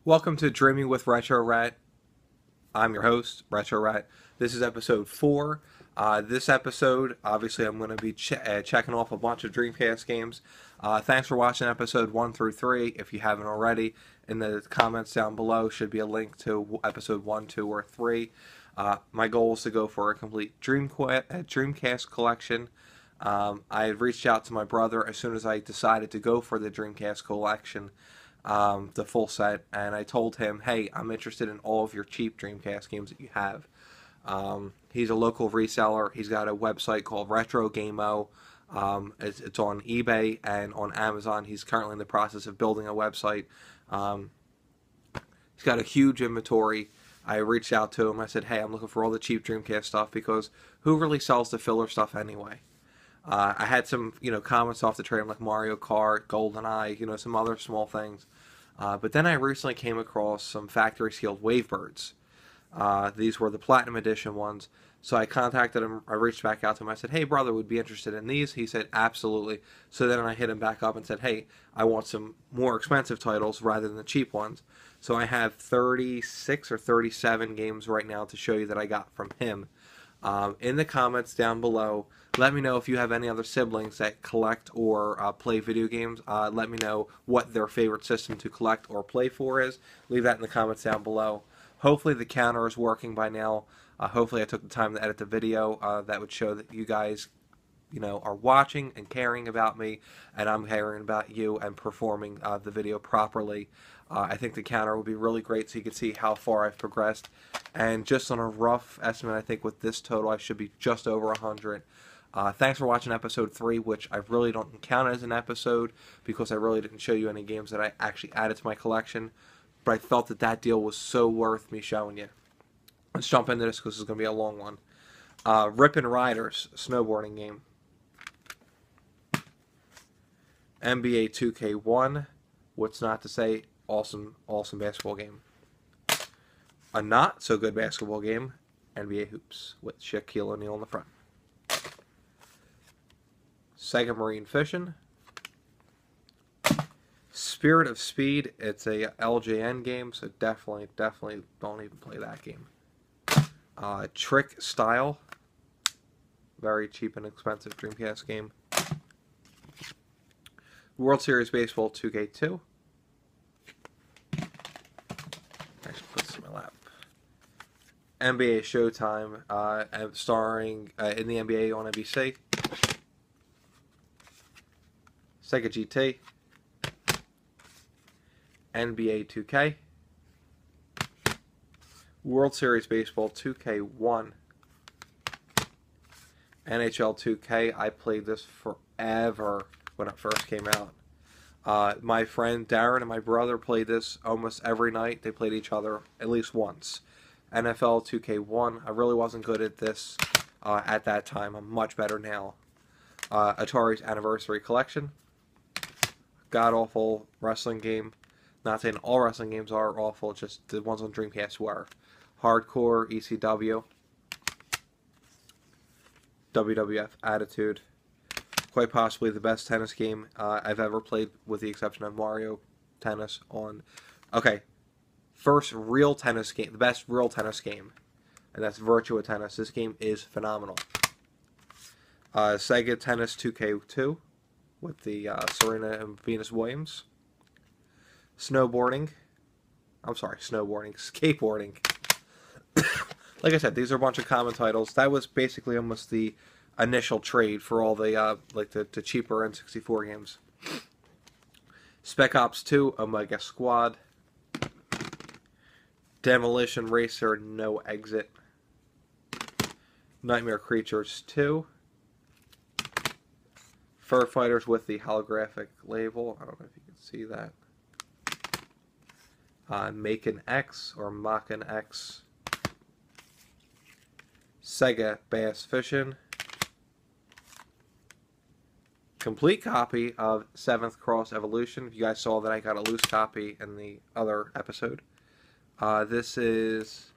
Welcome to Dreaming with Retro Rat. I'm your host, Retro Rat. This is episode 4. This episode, obviously, I'm going to be checking off a bunch of Dreamcast games. Thanks for watching episode 1 through 3. If you haven't already, in the comments down below should be a link to episode 1, 2, or 3. My goal is to go for a complete Dreamcast collection. I had reached out to my brother as soon as I decided to go for the Dreamcast collection, the full set, and I told him, hey, I'm interested in all of your cheap Dreamcast games that you have. He's a local reseller. He's got a website called Retro Gameo. It's on eBay and on Amazon. He's currently in the process of building a website. Um, he's got a huge inventory. I reached out to him. I said, hey, I'm looking for all the cheap Dreamcast stuff because who really sells the filler stuff anyway? I had some, comments off the trade like Mario Kart, GoldenEye, some other small things. But then I recently came across some factory sealed Wavebirds. These were the Platinum Edition ones. So I contacted him. I reached back out to him. I said, hey, brother, would be interested in these? He said, absolutely. So then I hit him back up and said, hey, I want some more expensive titles rather than the cheap ones. So I have 36 or 37 games right now to show you that I got from him. In the comments down below, let me know if you have any other siblings that collect or play video games. Let me know what their favorite system to collect or play for is. Leave that in the comments down below. Hopefully the counter is working by now. Hopefully I took the time to edit the video. That would show that you guys are watching and caring about me, and I'm caring about you and performing the video properly. I think the counter would be really great so you can see how far I've progressed. And just on a rough estimate, I think with this total, I should be just over 100. Thanks for watching episode 3, which I really don't count as an episode because I really didn't show you any games that I actually added to my collection. But I felt that that deal was so worth me showing you. Let's jump into this because this is going to be a long one. Rippin' Riders, snowboarding game. NBA 2K1, what's not to say, awesome basketball game. A not so good basketball game, NBA Hoops, with Shaquille O'Neal in the front. Sega Marine Fishing. Spirit of Speed, it's a LJN game, so definitely don't even play that game. Trick Style, very cheap and expensive Dreamcast game. World Series Baseball 2K2. Actually, put this in my lap. NBA Showtime, starring in the NBA on NBC. Sega GT. NBA 2K. World Series Baseball 2K1. NHL 2K. I played this forever when it first came out. My friend Darren and my brother played this almost every night. They played each other at least once. NFL 2K1. I really wasn't good at this at that time. I'm much better now. Atari's Anniversary Collection. God awful wrestling game. Not saying all wrestling games are awful, just the ones on Dreamcast were. Hardcore ECW. WWF Attitude. Quite possibly the best tennis game I've ever played, with the exception of Mario Tennis on... Okay, first real tennis game, the best real tennis game, and that's Virtua Tennis. This game is phenomenal. Sega Tennis 2K2 with the Serena and Venus Williams. Skateboarding. Like I said, these are a bunch of common titles. That was basically almost the initial trade for all the the cheaper N64 games. Spec Ops 2, Omega Squad. Demolition Racer, No Exit. Nightmare Creatures 2. Fur Fighters with the holographic label. I don't know if you can see that. Maken X or Maken X. Sega Bass Fishing. Complete copy of 7th Cross Evolution. You guys saw that I got a loose copy in the other episode. This is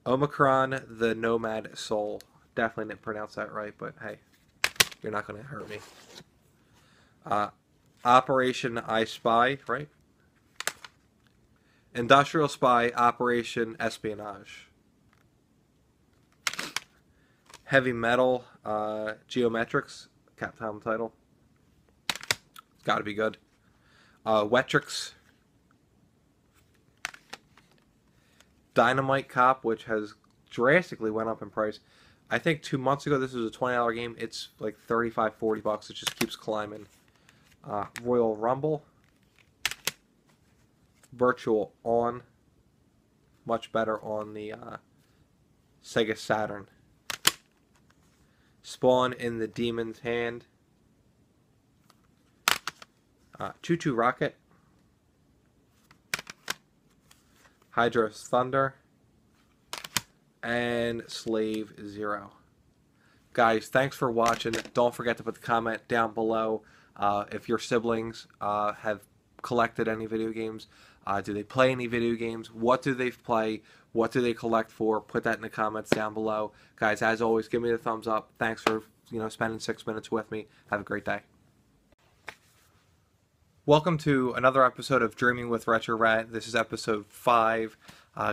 Omicron the Nomad Soul. Definitely didn't pronounce that right, but hey, you're not going to hurt me. Operation I Spy, right? Industrial Spy Operation Espionage. Heavy Metal Geometrics, Capcom title. It's got to be good. Wetrix. Dynamite Cop, which has drastically went up in price. I think 2 months ago this was a $20 game. It's like $35-$40. It just keeps climbing. Royal Rumble. Virtual On. Much better on the Sega Saturn. Spawn in the Demon's Hand. Choo Choo Rocket. Hydra's Thunder. And Slave Zero. Guys, thanks for watching. Don't forget to put the comment down below if your siblings have collected any video games. Do they play any video games? What do they play? What do they collect for? Put that in the comments down below. Guys, as always, give me the thumbs up. Thanks for spending 6 minutes with me. Have a great day. Welcome to another episode of Dreaming with Retro Rat. This is episode 5.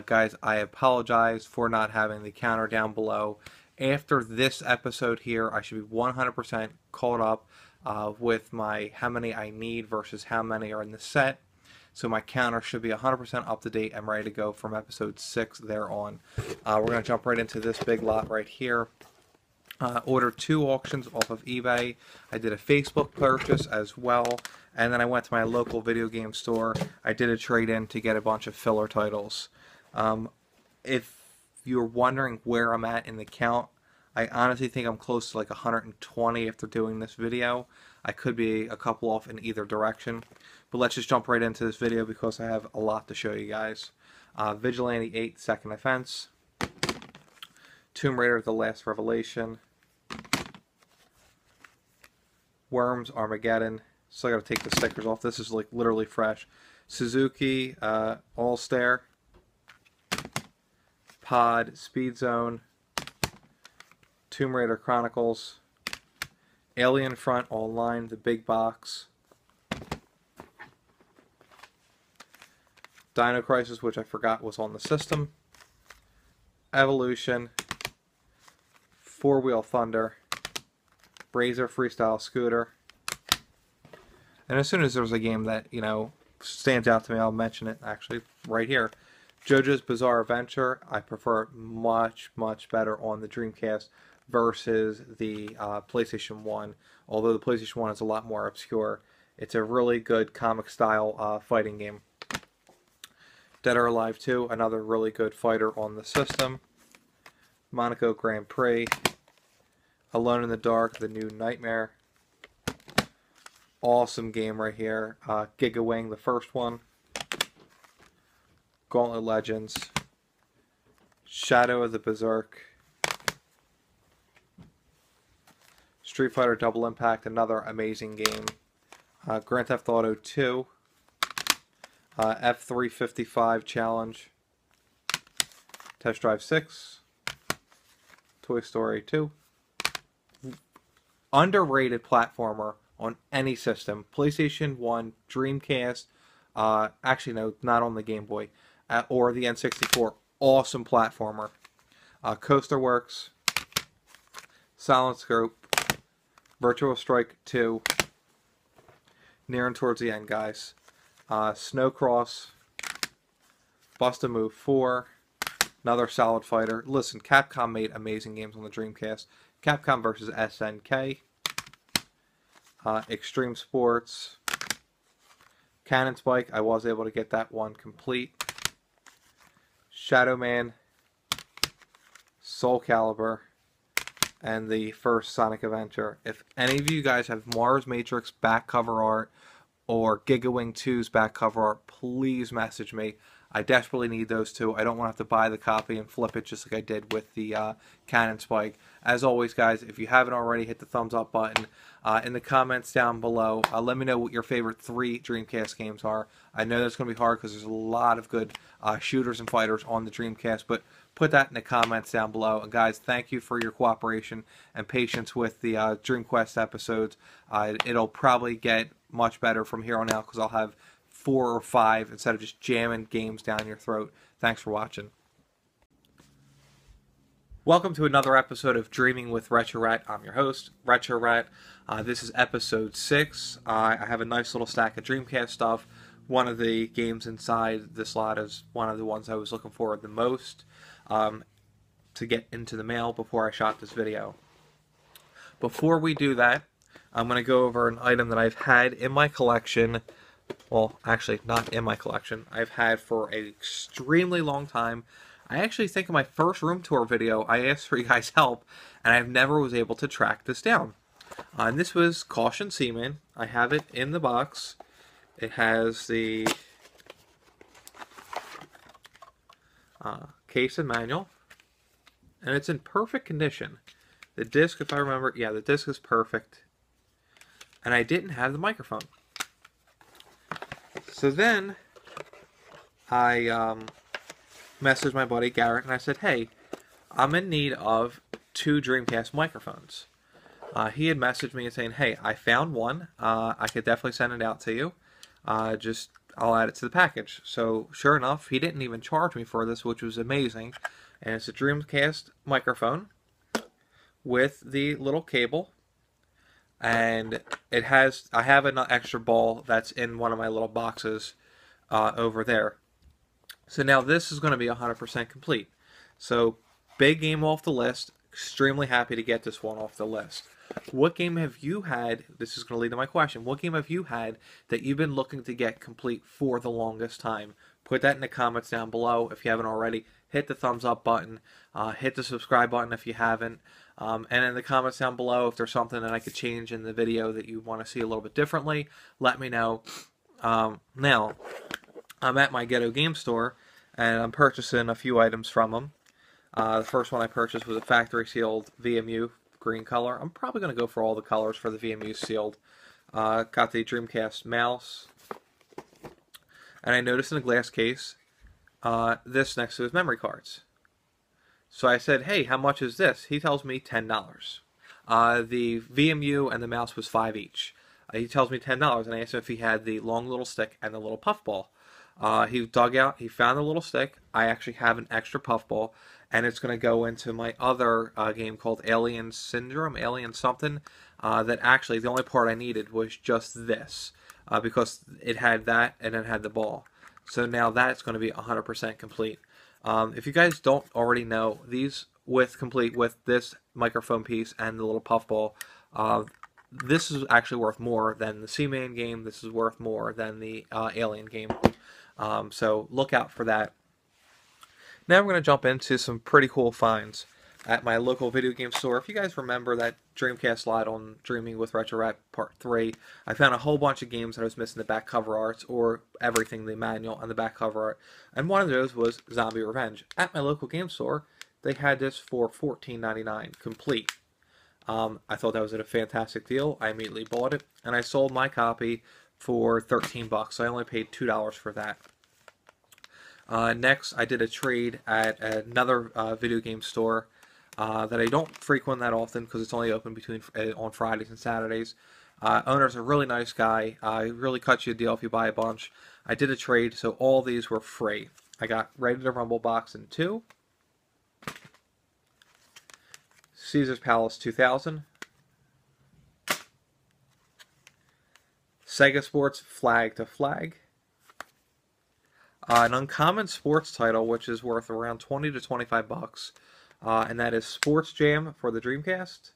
Guys, I apologize for not having the counter down below. After this episode here, I should be 100% caught up with my how many I need versus how many are in the set. So my counter should be 100% up to date and ready to go from episode 6 there on. We're going to jump right into this big lot right here. Ordered 2 auctions off of eBay. I did a Facebook purchase as well. And then I went to my local video game store. I did a trade-in to get a bunch of filler titles. If you're wondering where I'm at in the count, I honestly think I'm close to like 120 after doing this video. I could be a couple off in either direction. But let's just jump right into this video because I have a lot to show you guys. Vigilante 8 Second Offense. Tomb Raider The Last Revelation. Worms Armageddon. Still got to take the stickers off. This is like literally fresh. Suzuki All-Star. Pod Speed Zone. Tomb Raider Chronicles. Alien Front Online, the big box. Dino Crisis, which I forgot was on the system. Evolution. Four Wheel Thunder. Razor Freestyle Scooter. And as soon as there's a game that, stands out to me, I'll mention it actually right here. JoJo's Bizarre Adventure. I prefer it much, much better on the Dreamcast versus the PlayStation 1. Although the PlayStation 1 is a lot more obscure. It's a really good comic style fighting game. Dead or Alive 2, another really good fighter on the system. Monaco Grand Prix. Alone in the Dark, the new Nightmare. Awesome game right here. Giga Wing, the first one. Gauntlet Legends. Shadow of the Berserk. Street Fighter Double Impact, another amazing game. Grand Theft Auto 2. F355 Challenge. Test Drive 6. Toy Story 2. Underrated platformer on any system. PlayStation 1, Dreamcast, actually no, not on the Game Boy, or the N64. Awesome platformer. Coaster Works. Silent Scope. Virtual Strike 2. Nearing towards the end, guys. Snowcross. Bust-A-Move 4. Another solid fighter. Listen, Capcom made amazing games on the Dreamcast. Capcom versus SNK. Extreme Sports. Cannon Spike. I was able to get that one complete. Shadow Man. Soul Calibur. And the first Sonic Adventure. If any of you guys have Mars Matrix back cover art or Giga Wing 2's back cover art, please message me. I desperately need those two. I don't want to have to buy the copy and flip it just like I did with the Cannon Spike. As always, guys, if you haven't already, hit the thumbs up button. In the comments down below, let me know what your favorite 3 Dreamcast games are. I know that's going to be hard because there's a lot of good shooters and fighters on the Dreamcast, but put that in the comments down below. And guys, thank you for your cooperation and patience with the DreamQuest episodes. It'll probably get much better from here on out because I'll have 4 or 5 instead of just jamming games down your throat. Thanks for watching. Welcome to another episode of Dreaming with Retro Rat. I'm your host, Retro Rat. This is episode 6. I have a nice little stack of Dreamcast stuff. One of the games inside this lot is one of the ones I was looking for the most to get into the mail before I shot this video. Before we do that, I'm going to go over an item that I've had in my collection. Well, actually, not in my collection. I've had for an extremely long time. I actually think in my first room tour video, I asked for you guys' help, and I never was able to track this down. And this was Caution Seaman. I have it in the box. It has the case and manual, and it's in perfect condition. The disc, if I remember, yeah, the disc is perfect. And I didn't have the microphone. So then I messaged my buddy Garrett and I said, hey, I'm in need of 2 Dreamcast microphones. He had messaged me and saying, hey, I found one. I could definitely send it out to you. I'll add it to the package. So sure enough, he didn't even charge me for this, which was amazing. And it's a Dreamcast microphone with the little cable. And it has, I have an extra ball that's in one of my little boxes over there. So now this is going to be 100% complete. So big game off the list. Extremely happy to get this one off the list. What game have you had, this is going to lead to my question, what game have you had that you've been looking to get complete for the longest time? Put that in the comments down below if you haven't already. Hit the thumbs up button. Hit the subscribe button if you haven't. And in the comments down below, if there's something that I could change in the video that you want to see a little bit differently, let me know. Now, I'm at my Ghetto Game Store, and I'm purchasing a few items from them. The first one I purchased was a factory sealed VMU green color. I'm probably going to go for all the colors for the VMU sealed. Got the Dreamcast mouse. And I noticed in a glass case, this next to his memory cards. So I said, hey, how much is this? He tells me $10. The VMU and the mouse was $5 each. He tells me $10, and I asked him if he had the long little stick and the little puffball. He dug out, he found the little stick. I actually have an extra puffball, and it's going to go into my other game called Alien Syndrome, Alien something, that actually the only part I needed was just this, because it had that and it had the ball. So now that's going to be 100% complete. If you guys don't already know, these complete with this microphone piece and the little puffball, this is actually worth more than the Seaman game. This is worth more than the Alien game. So look out for that. Now I'm going to jump into some pretty cool finds at my local video game store. If you guys remember that Dreamcast slide on Dreaming with Retro Rat Part 3, I found a whole bunch of games that I was missing the back cover arts or everything, the manual and the back cover art. And one of those was Zombie Revenge. At my local game store, they had this for $14.99 complete. I thought that was a fantastic deal. I immediately bought it, and I sold my copy for $13. So I only paid $2 for that. Next, I did a trade at another video game store that I don't frequent that often because it's only open on Fridays and Saturdays. Owner's a really nice guy. He really cuts you a deal if you buy a bunch. I did a trade, so all these were free. I got Ready to Rumble Box in 2, Caesar's Palace 2000, Sega Sports Flag to Flag, an uncommon sports title which is worth around 20 to 25 bucks, and that is Sports Jam for the Dreamcast.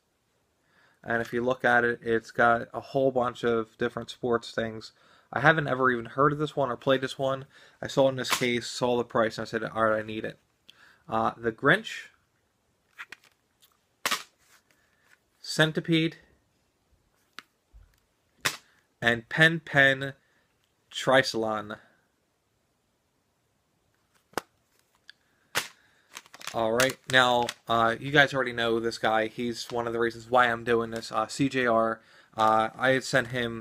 And if you look at it, it's got a whole bunch of different sports things. I haven't ever even heard of this one or played this one. I saw it in this case, saw the price, and I said, alright, I need it. The Grinch, Centipede, and Pen Pen Tricelon. Alright, now, you guys already know this guy. He's one of the reasons why I'm doing this. CJR, I had sent him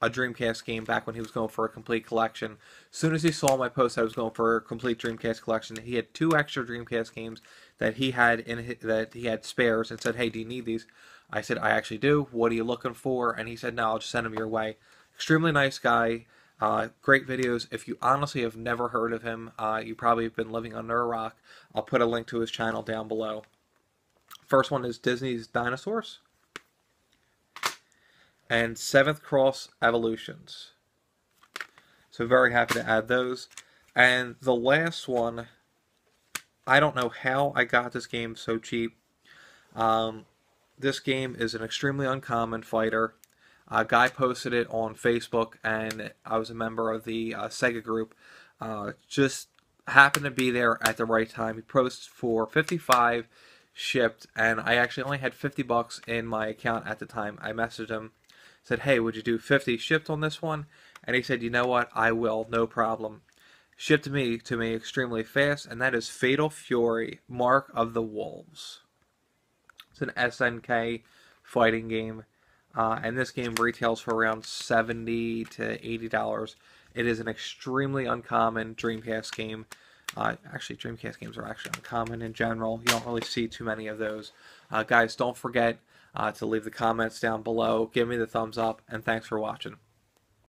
a Dreamcast game back when he was going for a complete collection. As soon as he saw my post I was going for a complete Dreamcast collection, he had 2 extra Dreamcast games that he had that he had spares, and said, hey, do you need these? I said, I actually do. What are you looking for? And he said, no, I'll just send them your way. Extremely nice guy. Great videos. If you honestly have never heard of him, you probably have been living under a rock. I'll put a link to his channel down below. First one is Disney's Dinosaurs and Seventh Cross Evolutions. So very happy to add those. And the last one, I don't know how I got this game so cheap. This game is an extremely uncommon fighter. A guy posted it on Facebook, and I was a member of the Sega group. Just happened to be there at the right time. He posted for 55 shipped, and I actually only had 50 bucks in my account at the time. I messaged him, said, "Hey, would you do 50 shipped on this one?" And he said, "You know what? I will, no problem." Shipped to me extremely fast, and that is Fatal Fury: Mark of the Wolves. It's an SNK fighting game, and this game retails for around $70 to $80. It is an extremely uncommon Dreamcast game. Actually, Dreamcast games are actually uncommon in general. You don't really see too many of those. Guys, don't forget to leave the comments down below. Give me the thumbs up, and thanks for watching.